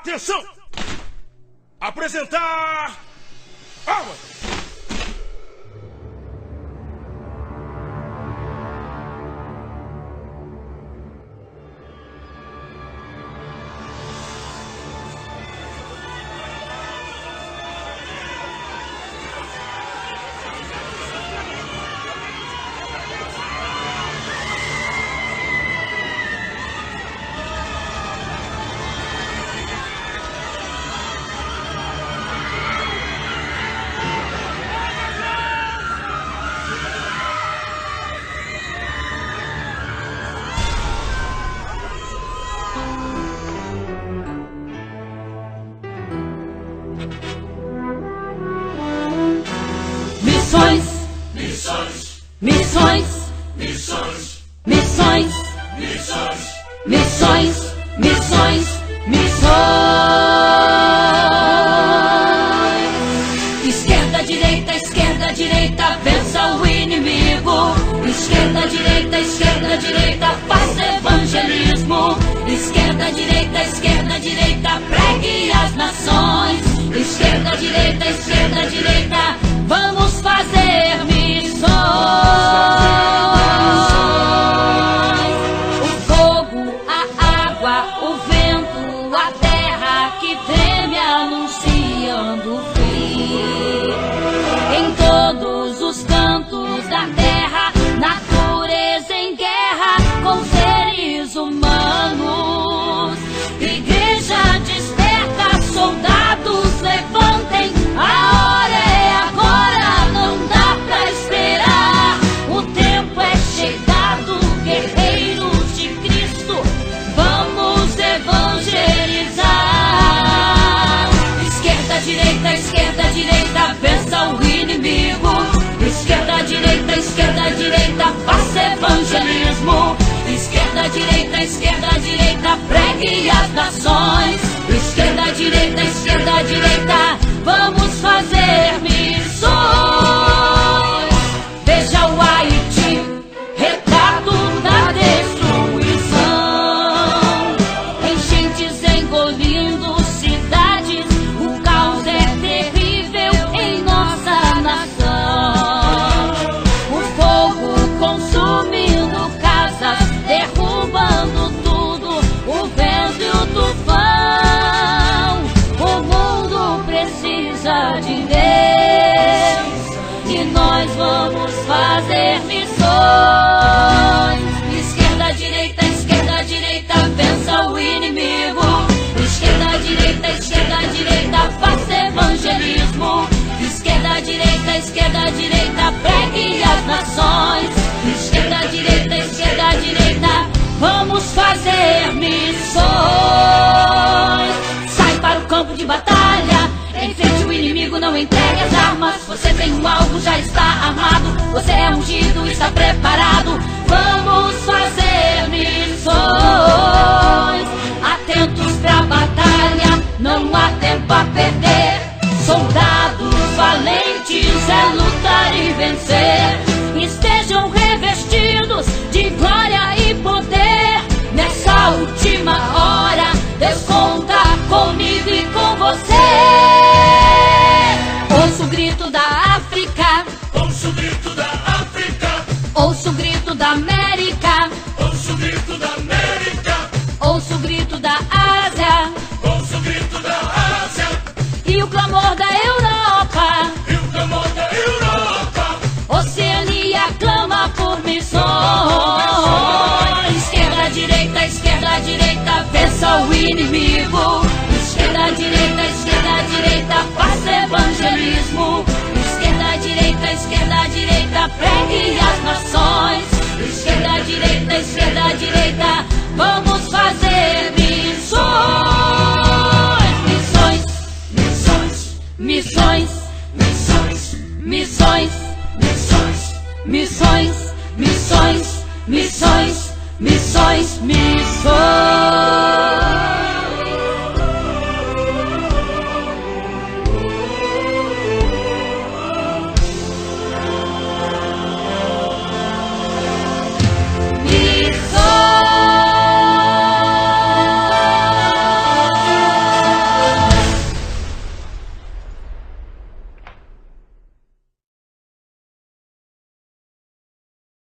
Atenção! Apresentar... Armas! Missões, missões, missões, missões, missões, missões, missões. Esquerda, direita, vença o inimigo. Esquerda, direita, faça evangelismo. Esquerda, direita, pregue as nações. Esquerda, direita, vamos fazer missões. O fogo, a água, o vento, a terra que treme anunciando o fim. Em todos os cantos da terra, natureza em guerra com seres humanos. Igreja desperta, soldados levantem, a hora é agora, não dá pra esperar. O tempo é chegado, guerreiros de Cristo, vamos evangelizar. Esquerda, direita, vença o inimigo. Esquerda, direita, faça evangelismo. Esquerda, direita, pregue as nações. Esquerda, direita, vamos fazer missões. Veja o Haiti, retrato da destruição. Enchentes engolindo cidades, o caos é terrível em nossa nação. O fogo consumindo casas, derrubando tudo, o vento e o tufão. O mundo precisa de Deus e nós vamos fazer missões. Esquerda, direita, vença o inimigo. Esquerda, direita, faça evangelismo. Esquerda, direita, pregue as nações. Esquerda, direita, vamos fazer missões. Sai para o campo de batalha, enfrente o inimigo, não entregue as armas. Você tem um alvo, já está armado. Você é ungido, está preparado. Vamos fazer missões. Atentos pra batalha, não há tempo a perder. Soldados valentes, é lutar e vencer. Estejam revestidos de glória e poder. Nessa última hora, Deus conta comigo e com você. Ouço o grito da África, Ouço o grito da África, ouço o grito da América, ouço o grito da América, ouço o grito da Ásia ouço o grito da Ásia e o clamor da Europa. e o clamor da Europa. Oceania clama por missões. Esquerda, direita, vença o inimigo. Esquerda, direita, faça evangelismo. Esquerda, direita, pregue as nações. Esquerda, direita, vamos fazer missões. Missões, Missões, missões, missões, missões, missões, missões, missões, missões, missões.